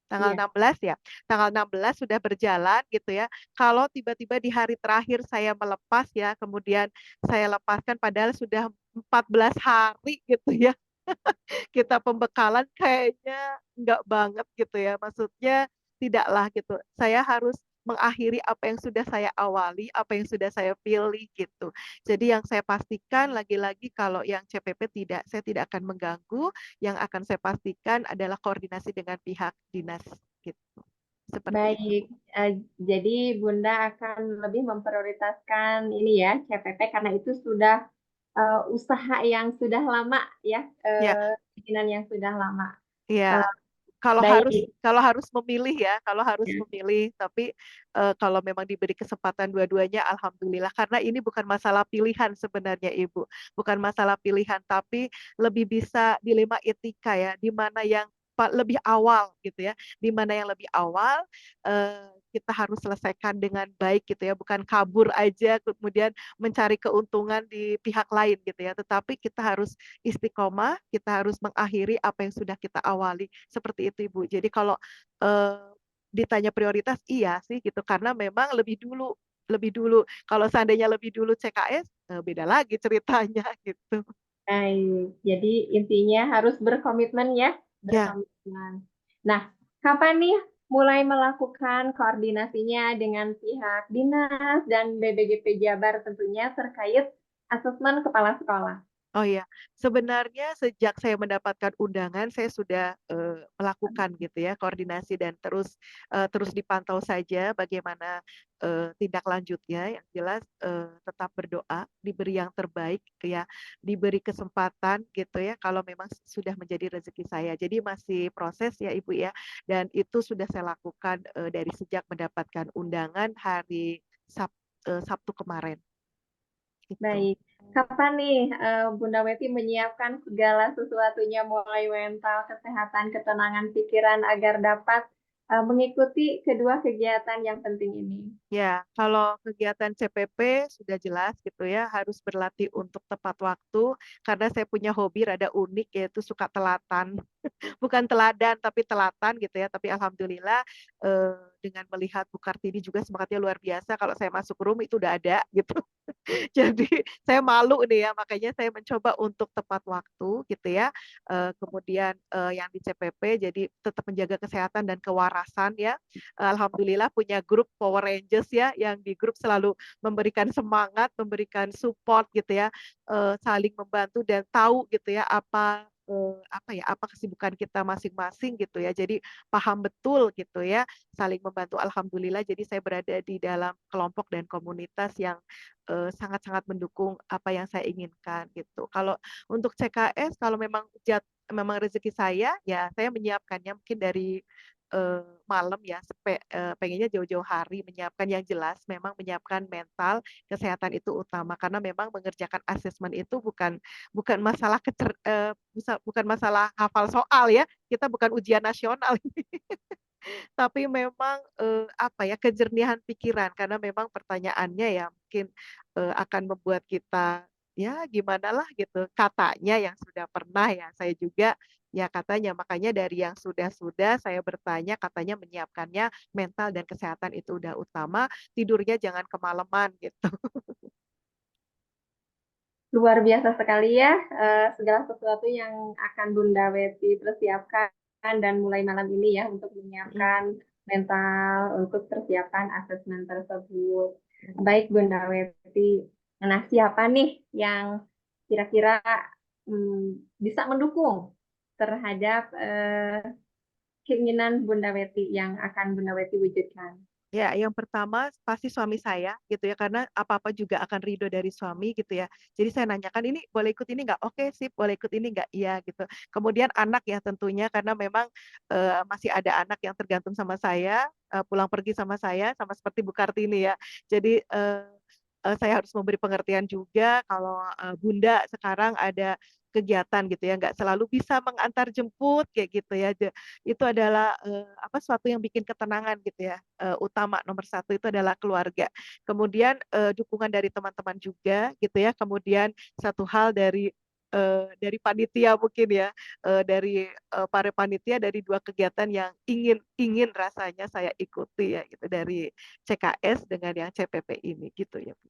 Tanggal Iya, 16 ya? Tanggal 16 sudah berjalan gitu ya. Kalau tiba-tiba di hari terakhir saya melepas ya, kemudian saya lepaskan padahal sudah 14 hari gitu ya, kita pembekalan kayaknya enggak banget gitu ya. Maksudnya tidaklah gitu. Saya harus mengakhiri apa yang sudah saya awali, apa yang sudah saya pilih gitu. Jadi yang saya pastikan lagi-lagi kalau yang CPP saya tidak akan mengganggu, yang akan saya pastikan adalah koordinasi dengan pihak dinas gitu. Seperti itu. baik, jadi Bunda akan lebih memprioritaskan ini ya, CPP karena itu sudah, usaha yang sudah lama ya, Ya, keinginan yang sudah lama. iya. Eee, Kalau harus baik, kalau harus memilih ya, kalau harus ya, memilih, tapi, kalau memang diberi kesempatan dua-duanya alhamdulillah, karena ini bukan masalah pilihan sebenarnya Ibu, bukan masalah pilihan, tapi lebih bisa dilema etika ya, di mana yang lebih awal gitu ya, di mana yang lebih awal, kita harus selesaikan dengan baik gitu ya, bukan kabur aja kemudian mencari keuntungan di pihak lain gitu ya, tetapi kita harus istiqomah, kita harus mengakhiri apa yang sudah kita awali, seperti itu, Ibu. Jadi kalau, eee, ditanya prioritas, iya sih gitu, karena memang lebih dulu. Kalau seandainya lebih dulu CKS, beda lagi ceritanya gitu. baik. Jadi intinya harus berkomitmen ya, Ya. berkomitmen. Nah, kapan nih mulai melakukan koordinasinya dengan pihak dinas dan BPJP Jabar tentunya terkait asesmen kepala sekolah? Oh iya, sebenarnya sejak saya mendapatkan undangan, saya sudah, melakukan gitu ya koordinasi dan terus dipantau saja bagaimana, tindak lanjutnya. Yang jelas, tetap berdoa, diberi yang terbaik gitu ya, diberi kesempatan gitu ya kalau memang sudah menjadi rezeki saya. Jadi masih proses ya Ibu ya, dan itu sudah saya lakukan, dari sejak mendapatkan undangan hari Sabtu kemarin, gitu. Baik. Kapan nih, Bunda Weti menyiapkan segala sesuatunya mulai mental, kesehatan, ketenangan pikiran agar dapat, mengikuti kedua kegiatan yang penting ini? Ya, kalau kegiatan CPP sudah jelas gitu ya, harus berlatih untuk tepat waktu, karena saya punya hobi rada unik yaitu suka telatan. Bukan teladan, tapi telatan gitu ya, tapi alhamdulillah, dengan melihat Bu Kartini juga semangatnya luar biasa, kalau saya masuk room itu udah ada gitu. Jadi saya malu nih ya, makanya saya mencoba untuk tepat waktu gitu ya, kemudian, yang di CPP jadi tetap menjaga kesehatan dan kewarasan ya. Alhamdulillah punya grup Power Rangers ya, yang di grup selalu memberikan semangat, memberikan support gitu ya, saling membantu dan tahu gitu ya apa kesibukan kita masing-masing gitu ya. Jadi paham betul gitu ya, saling membantu alhamdulillah jadi saya berada di dalam kelompok dan komunitas yang sangat-sangat mendukung apa yang saya inginkan gitu. Kalau untuk CKS kalau memang rezeki saya, ya saya menyiapkannya mungkin dari, malam ya pengennya jauh-jauh hari menyiapkan yang jelas memang menyiapkan mental, kesehatan itu utama karena memang mengerjakan asesmen itu bukan masalah bukan masalah hafal soal ya, kita bukan ujian nasional. Tapi memang, apa ya, kejernihan pikiran karena memang pertanyaannya ya mungkin, akan membuat kita, ya gimanalah gitu, katanya yang sudah pernah ya, saya juga Ya katanya, makanya dari yang sudah-sudah saya bertanya katanya menyiapkannya mental dan kesehatan itu udah utama, tidurnya jangan kemalaman gitu. Luar biasa sekali ya, segala sesuatu yang akan Bunda Weti persiapkan dan mulai malam ini ya untuk Mhm, menyiapkan mental, untuk persiapan asesmen tersebut. mhm. Baik Bunda Weti. Nah, siapa nih yang kira-kira bisa mendukung terhadap keinginan Bunda Weti yang akan Bunda Weti wujudkan? Ya, yang pertama pasti suami saya gitu ya, karena apa-apa juga akan ridho dari suami gitu ya. Jadi saya nanyakan, "Ini boleh ikut ini nggak?" "Oke sip." "Boleh ikut ini nggak?" "Iya." Gitu. Kemudian anak ya tentunya karena memang, masih ada anak yang tergantung sama saya, pulang pergi sama saya, sama seperti Bu Kartini ya. Jadi, saya harus memberi pengertian juga kalau, Bunda sekarang ada kegiatan gitu ya, nggak selalu bisa mengantar jemput kayak gitu ya. Itu adalah, apa, suatu yang bikin ketenangan gitu ya, utama nomor satu itu adalah keluarga. Kemudian, dukungan dari teman-teman juga gitu ya, kemudian satu hal dari panitia mungkin ya, para panitia dari 2 kegiatan yang ingin ingin rasanya saya ikuti ya gitu, dari CKS dengan yang CPP ini gitu ya, Bu.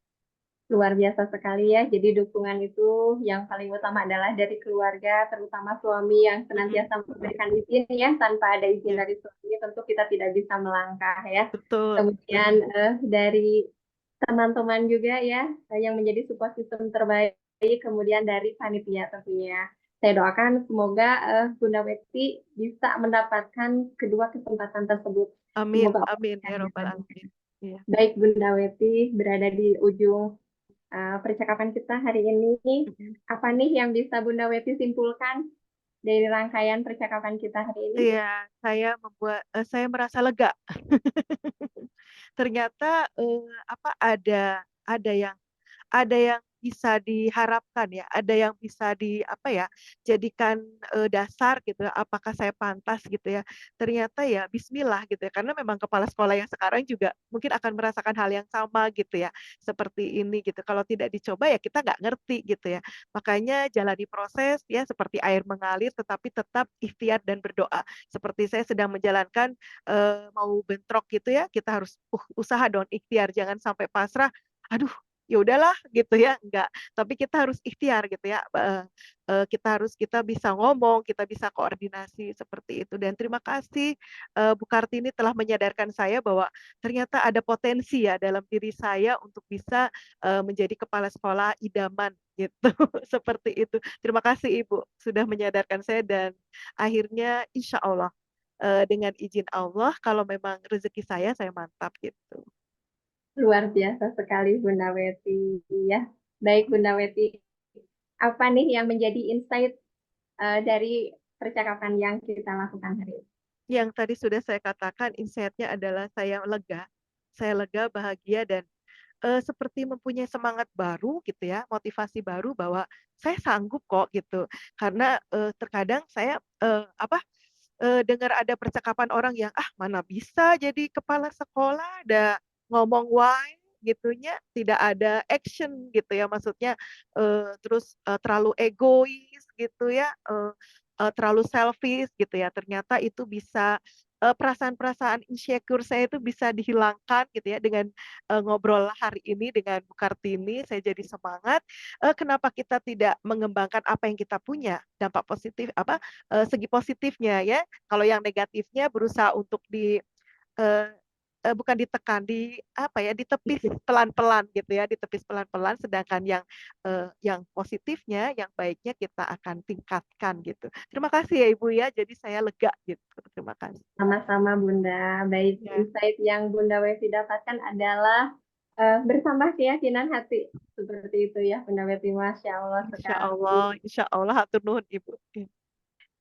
Luar biasa sekali ya. Jadi dukungan itu yang paling utama adalah dari keluarga, terutama suami yang Mhm, senantiasa memberikan izin ya. Tanpa ada izin iya, dari suami tentu kita tidak bisa melangkah ya. betul Kemudian betul. dari teman-teman juga ya yang menjadi support system terbaik. Kemudian dari panitia tentunya. Saya doakan semoga Bunda Weti bisa mendapatkan kedua kesempatan tersebut. Amin Semoga Allah amin ya memberkati. robbal alamin. Iya, Baik Bunda Weti berada di ujung percakapan kita hari ini. mhm. Apa nih yang bisa Bunda Weti simpulkan dari rangkaian percakapan kita hari ini? Iya, saya merasa lega. Ternyata, apa, ada yang bisa diharapkan ya, ada yang bisa apa ya, jadikan, dasar gitu ya, apakah saya pantas gitu ya. Ternyata ya bismillah gitu ya, karena memang kepala sekolah yang sekarang juga mungkin akan merasakan hal yang sama gitu ya, seperti ini gitu. Kalau tidak dicoba ya kita nggak ngerti gitu ya. Makanya jalani proses ya seperti air mengalir tetapi tetap ikhtiar dan berdoa. Seperti saya sedang menjalankan, mau bentrok gitu ya, kita harus, usaha dong ikhtiar, jangan sampai pasrah, "Aduh ya udahlah gitu ya, enggak. Tapi kita harus ikhtiar gitu ya, kita bisa ngomong, kita bisa koordinasi seperti itu. Dan terima kasih, Bu Kartini telah menyadarkan saya bahwa ternyata ada potensi ya dalam diri saya untuk bisa, menjadi kepala sekolah idaman gitu, seperti itu. Terima kasih Ibu sudah menyadarkan saya dan akhirnya insya Allah, dengan izin Allah kalau memang rezeki saya mantap gitu. Luar biasa sekali Bunda Weti ya. Baik Bunda Weti, apa nih yang menjadi insight dari percakapan yang kita lakukan hari ini? Yang tadi sudah saya katakan insight-nya adalah saya lega, bahagia dan, seperti mempunyai semangat baru gitu ya, motivasi baru bahwa saya sanggup kok gitu. Karena, terkadang saya, apa, dengar ada percakapan orang yang, "Ah, mana bisa jadi kepala sekolah, ada ngomong wae," gitunya, tidak ada action gitu ya, maksudnya, terus, terlalu egois gitu ya, terlalu selfish gitu ya. Ternyata itu bisa, perasaan-perasaan insecure saya itu bisa dihilangkan gitu ya dengan, ngobrol hari ini dengan Bu Kartini, saya jadi semangat, kenapa kita tidak mengembangkan apa yang kita punya, dampak positif apa, segi positifnya ya. Kalau yang negatifnya berusaha untuk eee bukan ditekan, apa ya, ditepis pelan-pelan gitu ya, ditepis pelan-pelan, sedangkan yang positifnya, yang baiknya kita akan tingkatkan gitu. Terima kasih ya Ibu ya, jadi saya lega gitu. Terima kasih. Sama-sama Bunda. Baik, Ya, insight yang Bunda Weti dapatkan adalah bertambah keyakinan hati. Seperti itu ya Bunda Weti. Masya Allah sekali. insya Allah hatur nuhun Ibu. Iya.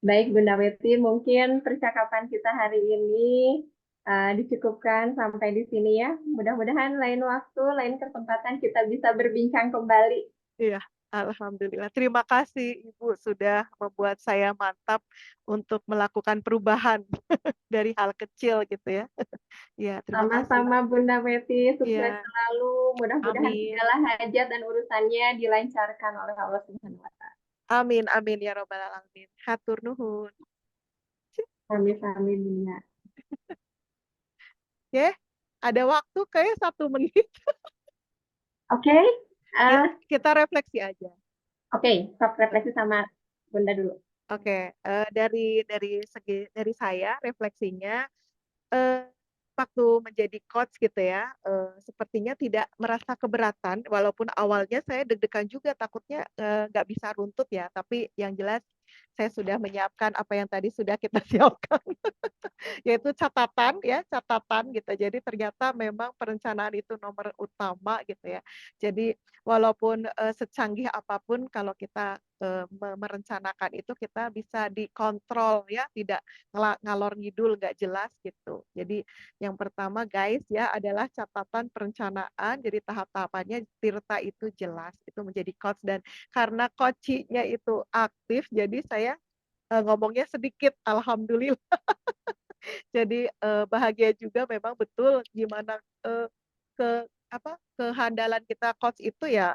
Baik Bunda Weti, mungkin percakapan kita hari ini dicukupkan sampai di sini ya. Mudah-mudahan lain waktu, lain kesempatan kita bisa berbincang kembali. Iya, alhamdulillah. Terima kasih Ibu sudah membuat saya mantap untuk melakukan perubahan dari hal kecil gitu ya. Iya, terima kasih. Sama-sama Bunda Weti, sukses Iya, selalu. Mudah-mudahan amin. segala hajat dan urusannya dilancarkan oleh Allah Subhanahu wa Ta'ala. Amin amin ya robbal alamin. Hatur nuhun. Sami-sami Bunda. Oke, ada waktu kayak 1 menit. Oke, Ki- eh, Kita refleksi aja. oke, stop refleksi sama Bunda dulu. Oke, dari saya refleksinya, eh, waktu menjadi coach gitu ya, sepertinya tidak merasa keberatan, walaupun awalnya saya deg-degan juga, takutnya nggak bisa runtut ya. Tapi yang jelas saya sudah menyiapkan apa yang tadi sudah kita siapkan. Yaitu catatan ya, catatan gitu. Jadi ternyata memang perencanaan itu nomor utama gitu ya. Jadi walaupun, secanggih apapun kalau kita, merencanakan itu kita bisa dikontrol ya, tidak ngalor ngidul nggak jelas gitu. Jadi yang pertama guys ya adalah catatan perencanaan, jadi tahap-tahapannya Tirta itu jelas, itu menjadi coach dan karena coaching-nya itu aktif jadi saya, ngomongnya sedikit alhamdulillah. Jadi, bahagia juga memang betul gimana, ke kehandalan kita coach itu ya,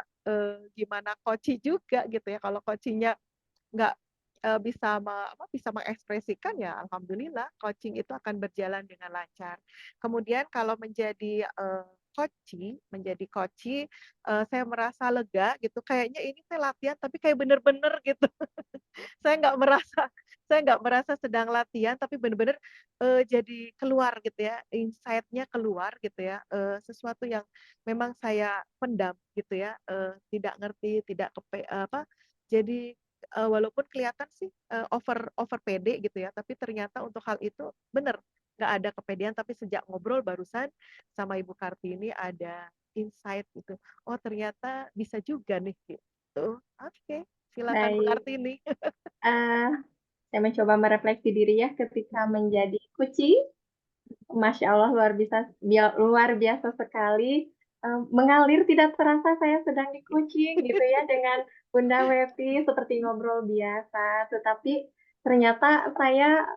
gimana coaching juga gitu ya. Kalau coaching-nya nggak, bisa mengekspresikan ya alhamdulillah coaching itu akan berjalan dengan lancar. Kemudian kalau menjadi coaching, saya merasa lega gitu, kayaknya ini saya latihan tapi kayak bener-bener gitu. Saya nggak merasa saya nggak merasa sedang latihan, tapi bener-bener, jadi keluar gitu ya, insight-nya keluar gitu ya, sesuatu yang memang saya pendam gitu ya, tidak ngerti, tidak jadi, walaupun kelihatan sih, over over pede gitu ya, tapi ternyata untuk hal itu bener, nggak ada kepedean, tapi sejak ngobrol barusan sama Ibu Kartini ada insight gitu, "Oh ternyata bisa juga nih," gitu. Oke, silakan Bu Baik, Kartini. eh, saya mencoba merefleksi diri ya ketika menjadi kucing. Masya Allah luar biasa sekali. Mengalir tidak terasa saya sedang di kucing gitu ya dengan Bunda Weti seperti ngobrol biasa. Tetapi ternyata saya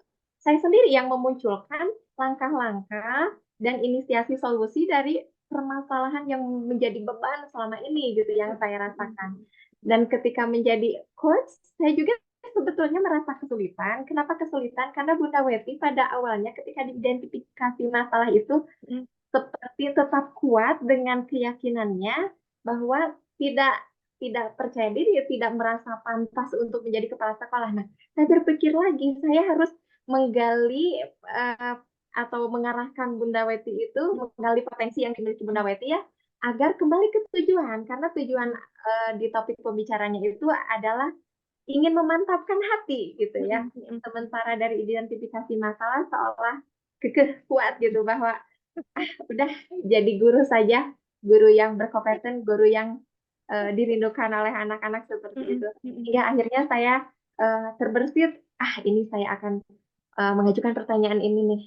sendiri yang memunculkan langkah-langkah dan inisiasi solusi dari permasalahan yang menjadi beban selama ini gitu yang saya rasakan. Dan ketika menjadi coach, saya juga sebetulnya merasa kesulitan. Kenapa kesulitan? Karena Bunda Weti pada awalnya ketika diidentifikasi masalah itu Mhm seperti tetap kuat dengan keyakinannya bahwa tidak tidak percaya diri, tidak merasa pantas untuk menjadi kepala sekolah. Nah, saya berpikir lagi, saya harus menggali atau mengarahkan Bunda Weti itu, mhm menggali potensi yang dimiliki Bunda mhm Weti ya, agar kembali ke tujuan. Karena tujuan di topik pembicaranya itu adalah ingin memantapkan hati gitu ya. mhm mhm. Sementara dari identifikasi masalah seolah kekeh kuat gitu bahwa udah jadi guru saja, guru yang berkompeten, guru yang dirindukan oleh anak-anak seperti Mhm itu. mhm. Hingga akhirnya saya terbersit, ini saya akan mengajukan pertanyaan ini nih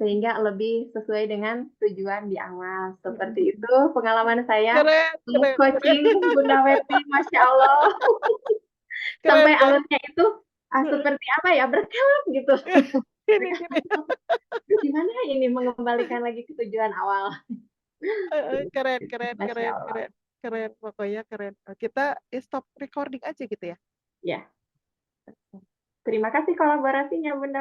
sehingga lebih sesuai dengan tujuan di awal. Mhm Seperti mhm. itu pengalaman saya Keren keren keren. coaching Bunda Weti, Masya Allah. Sampai Keren keren. alurnya itu Heeh. seperti apa ya, berkelok gitu. Gini Mereka gini. tanya, gimana ini mengembalikan lagi ke tujuan awal? Heeh, keren keren Masya keren Allah. keren keren, pokoknya keren. Kita stop recording aja gitu ya? Ya, terima kasih kolaborasinya Bunda.